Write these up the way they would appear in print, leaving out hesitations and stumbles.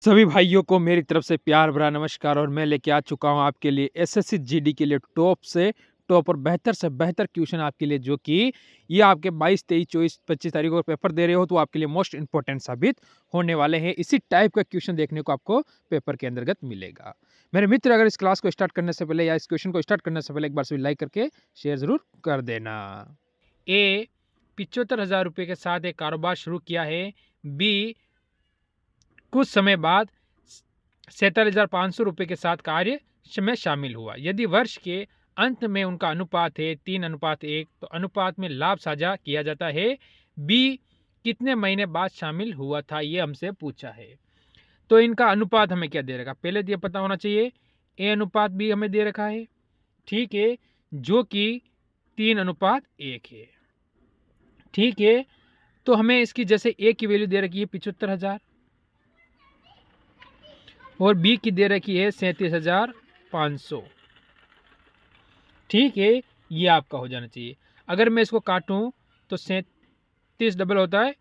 सभी भाइयों को मेरी तरफ से प्यार भरा नमस्कार और मैं लेके आ चुका हूँ आपके लिए एसएससी जीडी के लिए टॉप से टॉप और बेहतर से बेहतर क्वेश्चन आपके लिए, जो कि ये आपके 22, 23, 24, 25 तारीख को पेपर दे रहे हो तो आपके लिए मोस्ट इंपॉर्टेंट साबित होने वाले हैं। इसी टाइप का क्वेश्चन देखने को आपको पेपर के अंतर्गत मिलेगा। मेरे मित्र, अगर इस क्लास को स्टार्ट करने से पहले या इस क्वेश्चन को स्टार्ट करने से पहले एक बार लाइक करके शेयर जरूर कर देना। ए 75,000 रुपये के साथ एक कारोबार शुरू किया है। बी कुछ समय बाद 47,500 रुपये के साथ कार्य में शामिल हुआ। यदि वर्ष के अंत में उनका अनुपात है 3:1, तो अनुपात में लाभ साझा किया जाता है। बी कितने महीने बाद शामिल हुआ था, ये हमसे पूछा है। तो इनका अनुपात हमें क्या दे रखा, पहले ये पता होना चाहिए। ए अनुपात बी हमें दे रखा है, ठीक है, जो कि 3:1 है। ठीक है, तो हमें इसकी जैसे ए की वैल्यू दे रखी है 75,000 और बी की दे रखी है 37,500। ठीक है, ये आपका हो जाना चाहिए। अगर मैं इसको काटूं तो 37 डबल होता है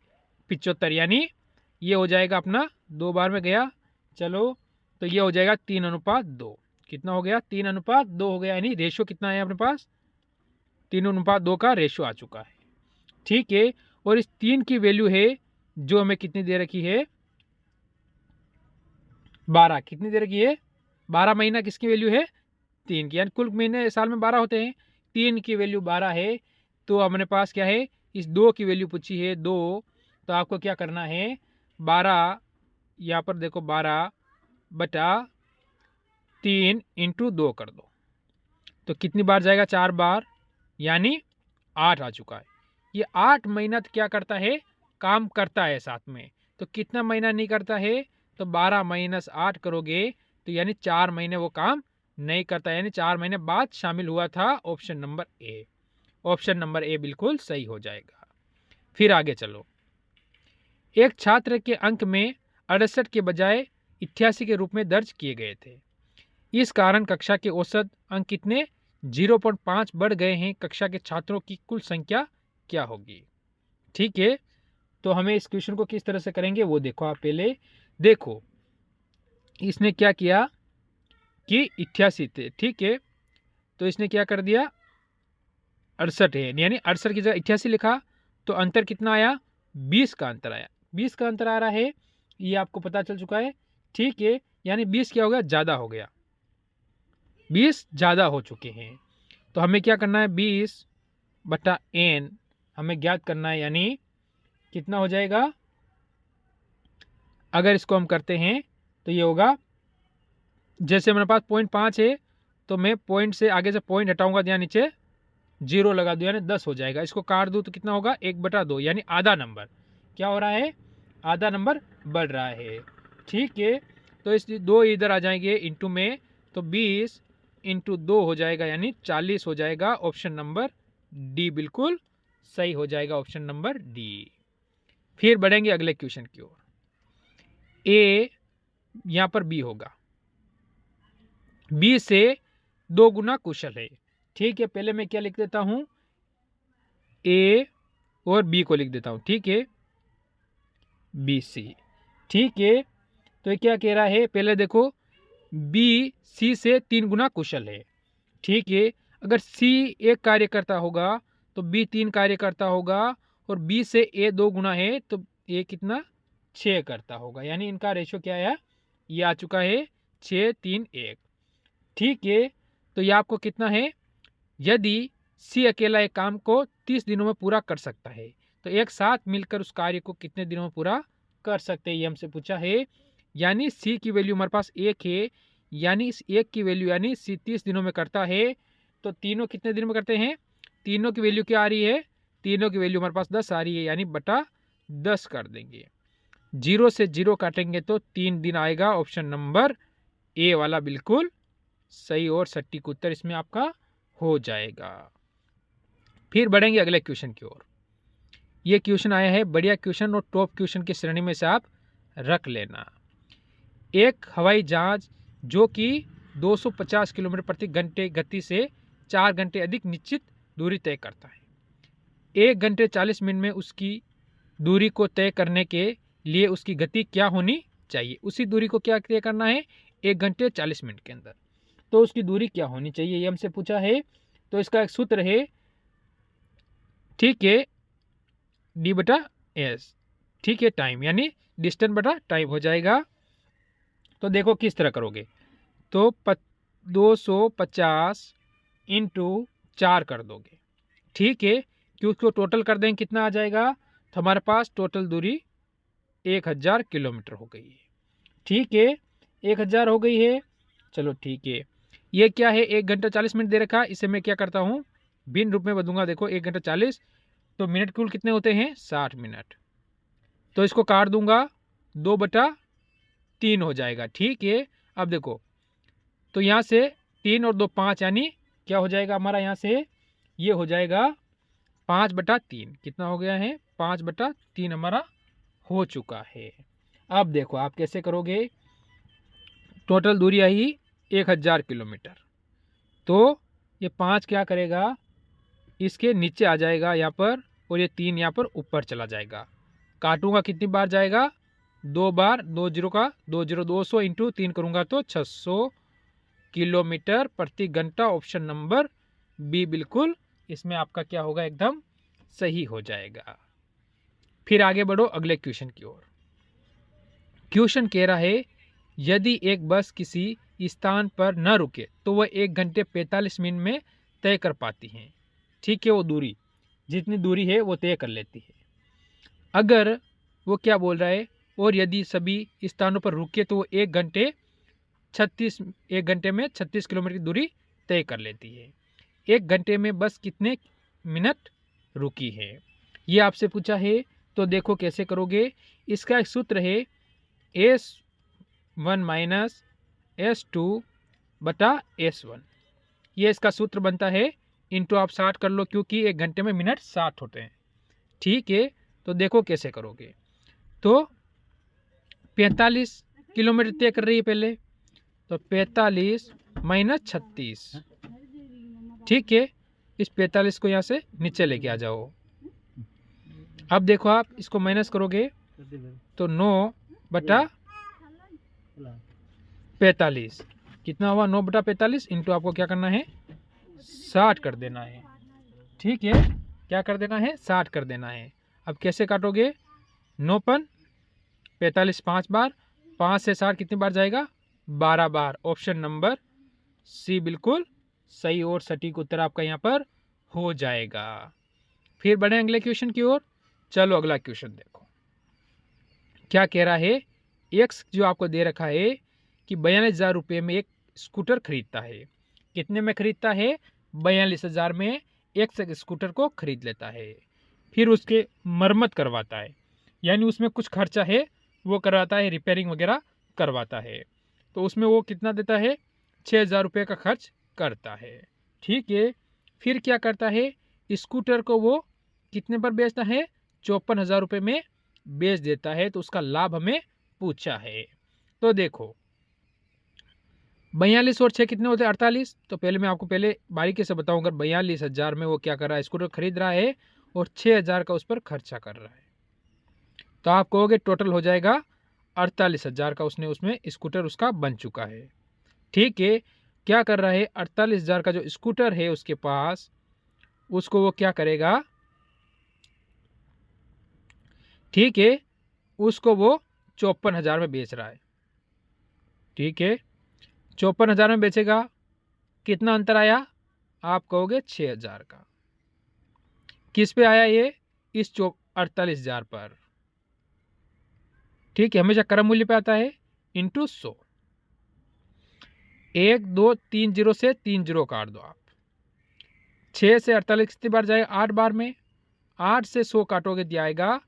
75, यानी ये हो जाएगा अपना 2 बार में गया, चलो तो ये हो जाएगा 3:2। कितना हो गया, 3:2 हो गया, यानी रेशो कितना है अपने पास, 3:2 का रेशो आ चुका है। ठीक है, और इस 3 की वैल्यू है जो हमें कितनी दे रखी है, 12। कितनी दे रखी है, 12 महीना किसकी वैल्यू है, 3 की, यानी कुल महीने साल में 12 होते हैं, 3 की वैल्यू 12 है। तो अपने पास क्या है, इस 2 की वैल्यू पूछी है 2, तो आपको क्या करना है, 12 यहाँ पर देखो 12/3 × 2 कर दो, तो कितनी बार जाएगा, 4 बार, यानी 8 आ चुका है। ये 8 महीना क्या करता है, काम करता है साथ में। तो कितना महीना नहीं करता है, तो 12 - 8 करोगे तो यानी 4 महीने वो काम नहीं करता, यानी 4 महीने बाद शामिल हुआ था। Option number A, option number A बिल्कुल सही हो जाएगा। फिर आगे चलो। एक छात्र के अंक में 68 के बजाय 88 के रूप में दर्ज किए गए थे। इस कारण कक्षा के औसत अंक कितने 0.5 बढ़ गए हैं। कक्षा के छात्रों की कुल संख्या क्या होगी। ठीक है, तो हमें इस क्वेश्चन को किस तरह से करेंगे वो देखो। आप पहले देखो, इसने क्या किया कि 88 थे, ठीक है, तो इसने क्या कर दिया 68 है, यानी 68 की जगह 88 लिखा, तो अंतर कितना आया, 20 का अंतर आया। 20 का अंतर आ रहा है, ये आपको पता चल चुका है। ठीक है, यानी 20 क्या हो गया, ज़्यादा हो गया, 20 ज़्यादा हो चुके हैं। तो हमें क्या करना है, 20/n हमें ज्ञात करना है, यानी कितना हो जाएगा, अगर इसको हम करते हैं तो ये होगा, जैसे मेरे पास 0.5 है तो मैं पॉइंट से आगे से पॉइंट हटाऊंगा तो यहाँ नीचे 0 लगा दूँ, यानी 10 हो जाएगा। इसको काट दूँ तो कितना होगा, 1/2, यानी आधा नंबर क्या हो रहा है, आधा नंबर बढ़ रहा है। ठीक है, तो इस 2 इधर आ जाएंगे इंटू में, तो 20 × 2 हो जाएगा, यानी 40 हो जाएगा। ऑप्शन नंबर डी बिल्कुल सही हो जाएगा, ऑप्शन नंबर डी। फिर बढ़ेंगे अगले क्वेश्चन की ओर। ए यहाँ पर बी होगा, बी से 2 गुना कुशल है। ठीक है, पहले मैं क्या लिख देता हूं, ए और बी को लिख देता हूं, ठीक है, बी सी। ठीक है, तो ये क्या कह रहा है, पहले देखो बी सी से 3 गुना कुशल है। ठीक है, अगर सी 1 कार्य करता होगा तो बी 3 कार्य करता होगा, और बी से ए 2 गुना है तो ए कितना 6 करता होगा, यानी इनका रेशो क्या है, ये आ चुका है 6, 3, 1। ठीक है, तो ये आपको कितना है, यदि सी अकेला एक काम को 30 दिनों में पूरा कर सकता है तो एक साथ मिलकर उस कार्य को कितने दिनों में पूरा कर सकते हैं, ये हमसे पूछा है। यानी सी की वैल्यू हमारे पास 1 है, यानी इस 1 की वैल्यू, यानी सी 30 दिनों में करता है, तो तीनों कितने दिनों में करते हैं, तीनों की वैल्यू क्या आ रही है, तीनों की वैल्यू हमारे पास 10 आ रही है, यानी बटा 10 कर देंगे। 0 से 0 काटेंगे तो 3 दिन आएगा। ऑप्शन नंबर ए वाला बिल्कुल सही और सटीक उत्तर इसमें आपका हो जाएगा। फिर बढ़ेंगे अगले क्वेश्चन की ओर। ये क्वेश्चन आया है बढ़िया क्वेश्चन और टॉप क्वेश्चन की श्रेणी में से आप रख लेना। एक हवाई जहाज जो कि 250 किलोमीटर प्रति घंटे गति से 4 घंटे अधिक निश्चित दूरी तय करता है। 1 घंटे 40 मिनट में उसकी दूरी को तय करने के लिए उसकी गति क्या होनी चाहिए। उसी दूरी को क्या तय करना है, 1 घंटे 40 मिनट के अंदर। तो उसकी दूरी क्या होनी चाहिए ये हमसे पूछा है। तो इसका एक सूत्र है, ठीक है, डी बटा एस, ठीक है, टाइम यानी डिस्टेंस बटा टाइम हो जाएगा। तो देखो किस तरह करोगे, तो 250 इंटू 4 कर दोगे, ठीक है, कि उसको टोटल कर देंगे कितना आ जाएगा, तो हमारे पास टोटल दूरी 1000 किलोमीटर हो गई है, ठीक है, 1000 हो गई है। चलो ठीक है, ये क्या है, 1 घंटा 40 मिनट दे रखा, इसे मैं क्या करता हूँ भिन्न रूप में बदलूंगा। देखो 1 घंटा 40, तो मिनट कुल कितने होते हैं, 60 मिनट। तो इसको काट दूंगा, 2/3 हो जाएगा, ठीक है। अब देखो, तो यहाँ से 3 और 2 5, यानी क्या हो जाएगा हमारा, यहाँ से ये हो जाएगा 5/3। कितना हो गया है, 5/3 हमारा हो चुका है। अब देखो आप कैसे करोगे, टोटल दूरी आई 1000 किलोमीटर, तो ये 5 क्या करेगा, इसके नीचे आ जाएगा यहाँ पर, और ये 3 यहाँ पर ऊपर चला जाएगा। काटूंगा कितनी बार जाएगा, 2 बार, 2 जीरो का 2 जीरो, 200 इंटू 3 करूंगा तो 600 किलोमीटर प्रति घंटा। ऑप्शन नंबर बी बिल्कुल इसमें आपका क्या होगा, एकदम सही हो जाएगा। फिर आगे बढ़ो अगले क्वेश्चन की ओर। क्वेश्चन कह रहा है, यदि एक बस किसी स्थान पर न रुके तो वह 1 घंटे 45 मिनट में तय कर पाती है, ठीक है, वो दूरी जितनी दूरी है वो तय कर लेती है। अगर वो क्या बोल रहा है, और यदि सभी स्थानों पर रुके तो वो 1 घंटे में 36 किलोमीटर की दूरी तय कर लेती है। 1 घंटे में बस कितने मिनट रुकी है, ये आपसे पूछा है। तो देखो कैसे करोगे, इसका एक सूत्र है, S1 माइनस S2 बटा S1, ये इसका सूत्र बनता है। इंटू आप 60 कर लो, क्योंकि 1 घंटे में मिनट 60 होते हैं, ठीक है। तो देखो कैसे करोगे, तो 45 किलोमीटर तय कर रही है पहले, तो 45 माइनस 36, ठीक है, इस 45 को यहाँ से नीचे लेके आ जाओ। अब देखो आप इसको माइनस करोगे तो 9/45, कितना हुआ, 9/45 इंटू आपको क्या करना है, 60 कर देना है, ठीक है, क्या कर देना है, 60 कर देना है। अब कैसे काटोगे, 9×45 5 बार, 5 से 60 कितनी बार जाएगा, 12 बार। ऑप्शन नंबर सी बिल्कुल सही और सटीक उत्तर आपका यहाँ पर हो जाएगा। फिर बढ़े अगले क्वेश्चन की ओर। चलो अगला क्वेश्चन देखो क्या कह रहा है। एक्स जो आपको दे रखा है कि 42,000 रुपये में एक स्कूटर खरीदता है। कितने में खरीदता है, 42,000 में एक स्कूटर को खरीद लेता है। फिर उसके मरम्मत करवाता है, यानी उसमें कुछ खर्चा है वो करवाता है, रिपेयरिंग वगैरह करवाता है। तो उसमें वो कितना देता है, 6,000 रुपये का खर्च करता है, ठीक है। फिर क्या करता है, स्कूटर को वो कितने पर बेचता है, 54,000 रुपये में बेच देता है। तो उसका लाभ हमें पूछा है। तो देखो 42 और 6 कितने होते हैं, 48। तो पहले मैं आपको पहले बारीकी से बताऊं, अगर 42,000 में वो क्या कर रहा है, स्कूटर खरीद रहा है और 6,000 का उस पर खर्चा कर रहा है, तो आप कहोगे टोटल हो जाएगा 48,000 का उसने उसमें स्कूटर उसका बन चुका है, ठीक है। क्या कर रहा है, 48,000 का जो स्कूटर है उसके पास, उसको वो क्या करेगा, ठीक है, उसको वो 54,000 में बेच रहा है, ठीक है। 54,000 में बेचेगा, कितना अंतर आया, आप कहोगे 6,000 का। किस पे आया ये, इस 48,000 पर, ठीक है, हमेशा क्रम मूल्य पे आता है, इंटू 100। 1 2 3 जीरो से 3 जीरो काट दो आप। 6 से 48 कितनी बार जाएगा, 8 बार में। 8 से 100 काटोगे दिया आएगा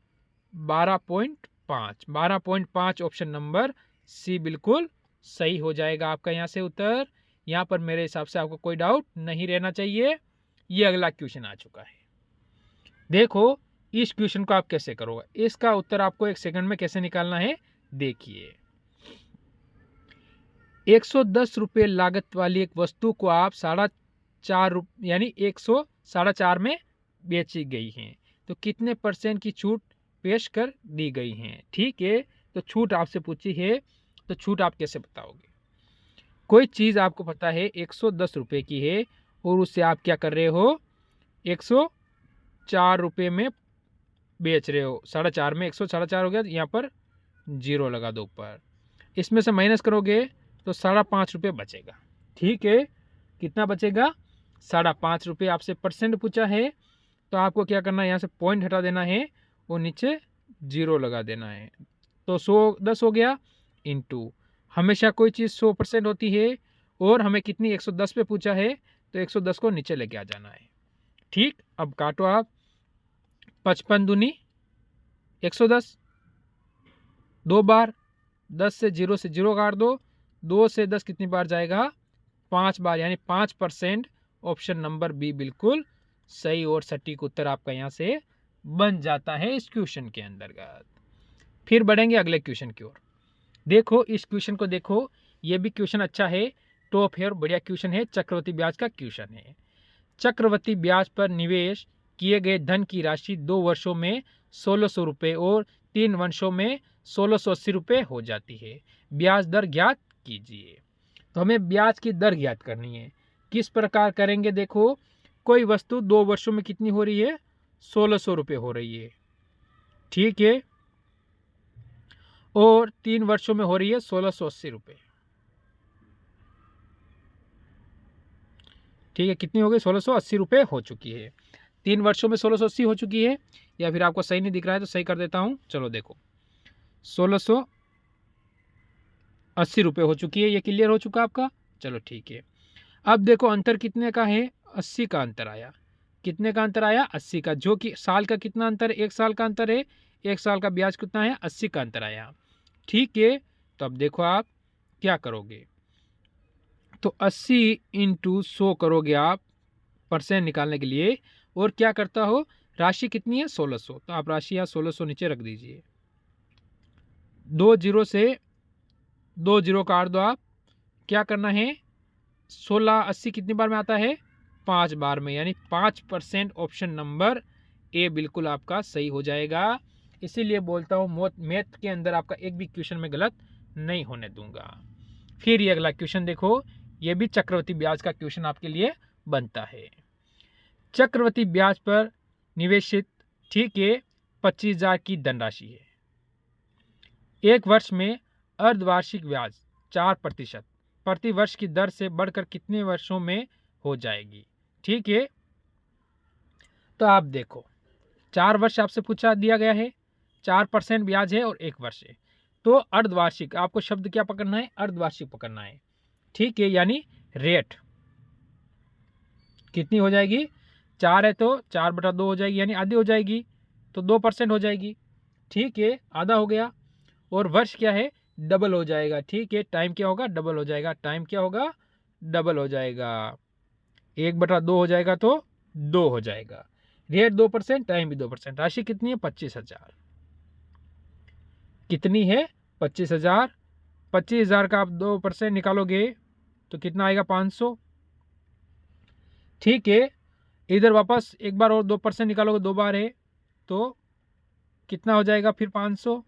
12.5। 12.5 ऑप्शन नंबर सी बिल्कुल सही हो जाएगा आपका यहाँ से उत्तर। यहाँ पर मेरे हिसाब से आपको कोई डाउट नहीं रहना चाहिए। ये अगला क्वेश्चन आ चुका है। देखो इस क्वेश्चन को आप कैसे करोगे, इसका उत्तर आपको 1 सेकंड में कैसे निकालना है, देखिए। 110 रुपये लागत वाली एक वस्तु को आप 4.5 यानी 104.5 में बेची गई है, तो कितने % की छूट पेश कर दी गई है, ठीक है। तो छूट आपसे पूछी है तो छूट आप कैसे बताओगे? कोई चीज़ आपको पता है 110 रुपये की है और उससे आप क्या कर रहे हो, 104 रुपये में बेच रहे हो। 4.5 में 104.5 हो गया, यहाँ पर 0 लगा दो ऊपर। इसमें से माइनस करोगे तो 5.5 रुपये बचेगा। ठीक है, कितना बचेगा? 5.5 रुपये आपसे परसेंट पूछा है, तो आपको क्या करना है, यहाँ से पॉइंट हटा देना है और नीचे 0 लगा देना है। तो 110 हो गया इंटू, हमेशा कोई चीज़ 100% होती है और हमें कितनी 110 पे पूछा है, तो 110 को नीचे लेके आ जाना है। ठीक, अब काटो आप। 55 दूनी 110, 2 बार, 10 से 0 काट दो, 2 से 10 कितनी बार जाएगा? 5 बार, यानी 5%। ऑप्शन नंबर बी बिल्कुल सही और सटीक उत्तर आपका यहाँ से बन जाता है इस क्वेश्चन के अंतर्गत। फिर बढ़ेंगे अगले क्वेश्चन की ओर। देखो इस क्वेश्चन को देखो, ये भी क्वेश्चन अच्छा है, टॉप है और बढ़िया क्वेश्चन है, चक्रवृद्धि ब्याज का क्वेश्चन है। चक्रवृद्धि ब्याज पर निवेश किए गए धन की राशि 2 वर्षों में 1600 रुपये और 3 वर्षों में 1680 रुपये हो जाती है। ब्याज दर ज्ञात कीजिए। तो हमें ब्याज की दर ज्ञात करनी है। किस प्रकार करेंगे? देखो, कोई वस्तु 2 वर्षों में कितनी हो रही है? 1600 रुपये हो रही है। ठीक है, और 3 वर्षों में हो रही है 1680 रुपये। ठीक है, कितनी हो गई? 1680 रुपये हो चुकी है। 3 वर्षों में 1680 हो चुकी है, या फिर आपको सही नहीं दिख रहा है तो सही कर देता हूं। चलो देखो, 1680 रुपये हो चुकी है, ये क्लियर हो चुका आपका। चलो ठीक है, अब देखो अंतर कितने का है? 80 का अंतर आया। कितने का अंतर आया? 80 का। जो कि साल का कितना अंतर है? 1 साल का अंतर है। 1 साल का ब्याज कितना है? 80 का अंतर आया। ठीक है, तो अब देखो आप क्या करोगे, तो 80 इंटू 100 करोगे आप परसेंट निकालने के लिए, और क्या करता हो, राशि कितनी है? 1600, तो आप राशि यहाँ 1600 नीचे रख दीजिए। 2 जीरो से 2 जीरो काट दो आप। क्या करना है? 1680 कितनी बार में आता है? 5 बार में, यानी 5%। ऑप्शन नंबर ए बिल्कुल आपका सही हो जाएगा। इसीलिए बोलता हूँ मैथ के अंदर आपका एक भी क्वेश्चन में गलत नहीं होने दूंगा। फिर ये अगला क्वेश्चन देखो, ये भी चक्रवृद्धि ब्याज का क्वेश्चन आपके लिए बनता है। चक्रवृद्धि ब्याज पर निवेशित, ठीक है, 25,000 की धनराशि है। 1 वर्ष में अर्धवार्षिक ब्याज 4% प्रति वर्ष की दर से बढ़कर कितने वर्षों में हो जाएगी? ठीक है, तो आप देखो 4 वर्ष आपसे पूछा दिया गया है, 4% ब्याज है और 1 वर्ष है, तो अर्धवार्षिक आपको शब्द क्या पकड़ना है? अर्धवार्षिक पकड़ना है। ठीक है, यानी रेट कितनी हो जाएगी? 4 है तो 4/2 हो जाएगी, यानी आधी हो जाएगी, तो 2% हो जाएगी। ठीक है, आधा हो गया। और वर्ष क्या है? डबल हो जाएगा। ठीक है, टाइम क्या होगा? डबल हो जाएगा। टाइम क्या होगा? डबल हो जाएगा। 1/2 हो जाएगा तो 2 हो जाएगा। रेट 2%, टाइम भी 2%। राशि कितनी है? 25,000। कितनी है? 25,000। 25,000 का आप 2% निकालोगे तो कितना आएगा? 500। ठीक है, इधर वापस एक बार और 2% निकालोगे, 2 बार है, तो कितना हो जाएगा फिर? 500।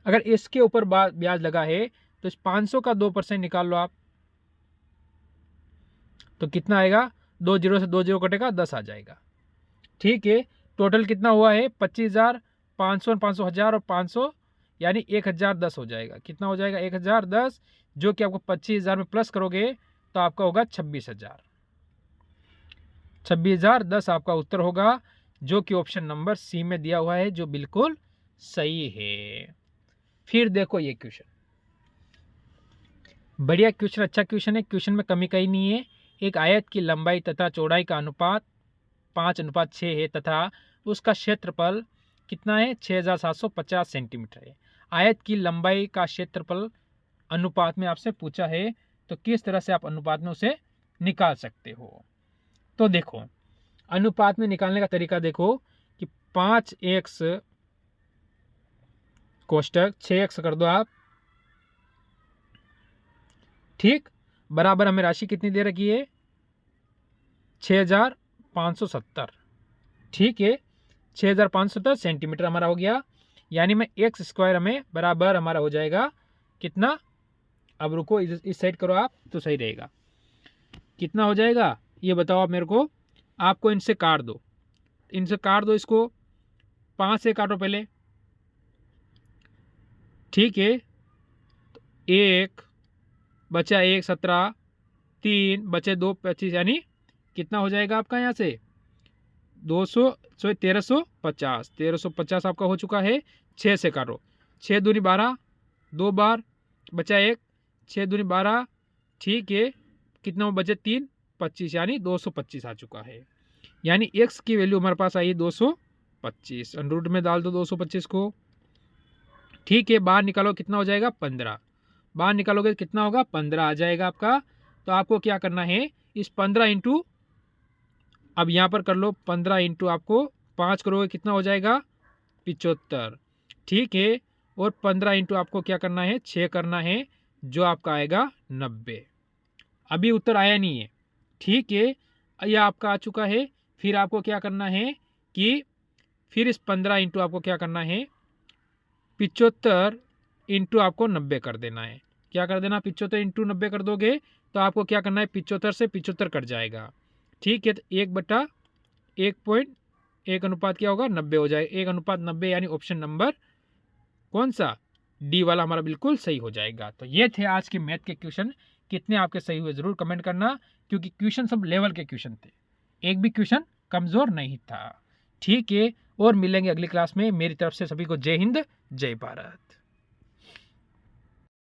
अगर इसके ऊपर ब्याज लगा है तो इस 500 का 2% निकाल लो आप, तो कितना आएगा? 2 जीरो से 2 जीरो कटेगा, 10 आ जाएगा। ठीक है, टोटल कितना हुआ है? 25,000, 500, 500 हजार और 500, यानी 1,010 हो जाएगा। कितना हो जाएगा? 1,010, जो कि आपको 25,000 में प्लस करोगे तो आपका होगा 26,000। 26,010 आपका उत्तर होगा, जो कि ऑप्शन नंबर सी में दिया हुआ है, जो बिल्कुल सही है। फिर देखो ये क्वेश्चन, बढ़िया क्वेश्चन, अच्छा क्वेश्चन है, क्वेश्चन में कमी कहीं नहीं है। एक आयत की लंबाई तथा चौड़ाई का अनुपात 5:6 है तथा उसका क्षेत्रफल कितना है? 6,750 सेंटीमीटर है। आयत की लंबाई का क्षेत्रफल अनुपात में आपसे पूछा है, तो किस तरह से आप अनुपात में उसे निकाल सकते हो? तो देखो, अनुपात में निकालने का तरीका देखो कि 5x कोष्टक 6x कर दो आप। ठीक, बराबर हमें राशि कितनी दे रखी है? 6,570। ठीक है, 6,570 सेंटीमीटर हमारा हो गया। यानी मैं एक्स स्क्वायर हमें बराबर हमारा हो जाएगा कितना, अब रुको इस साइड करो आप तो सही रहेगा, कितना हो जाएगा ये बताओ आप मेरे को। आपको इनसे काट दो, इसको 5 से काटो पहले, ठीक है। तो 1 बचा 1 17, 3 बचे 2 25, यानी कितना हो जाएगा आपका यहाँ से 1350 आपका हो चुका है। 6 से काटो, 6 दूनी 12, 2 बार बचा 1, 6 दूनी 12, ठीक है। कितना बचे 3 25, यानी 225 आ चुका है। यानी x की वैल्यू हमारे पास आई 225, अंडर में डाल दो 225 को, ठीक है। बाहर निकालो कितना हो जाएगा 15, बाहर निकालोगे कितना होगा 15 आ जाएगा आपका। तो आपको क्या करना है, इस 15 इंटू, अब यहाँ पर कर लो 15 इंटू आपको 5 करोगे कितना हो जाएगा 75, ठीक है। और 15 इंटू आपको क्या करना है 6 करना है, जो आपका आएगा 90। अभी उत्तर आया नहीं है, ठीक है, यह आपका आ चुका है। फिर आपको क्या करना है कि फिर इस 15 इंटू आपको क्या करना है 75 इंटू आपको 90 कर देना है। क्या कर देना 75 इंटू 90 कर दोगे तो आपको क्या करना है 75 से 75 कट जाएगा, ठीक है। तो 1/1.1 अनुपात क्या होगा 90 हो जाएगा, 1/90, यानी ऑप्शन नंबर कौन सा डी वाला हमारा बिल्कुल सही हो जाएगा। तो ये थे आज के मैथ के क्वेश्चन, कितने आपके सही हुए जरूर कमेंट करना, क्योंकि क्वेश्चन सब लेवल के क्वेश्चन थे, एक भी क्वेश्चन कमजोर नहीं था, ठीक है। और मिलेंगे अगली क्लास में। मेरी तरफ से सभी को जय हिंद, जय भारत।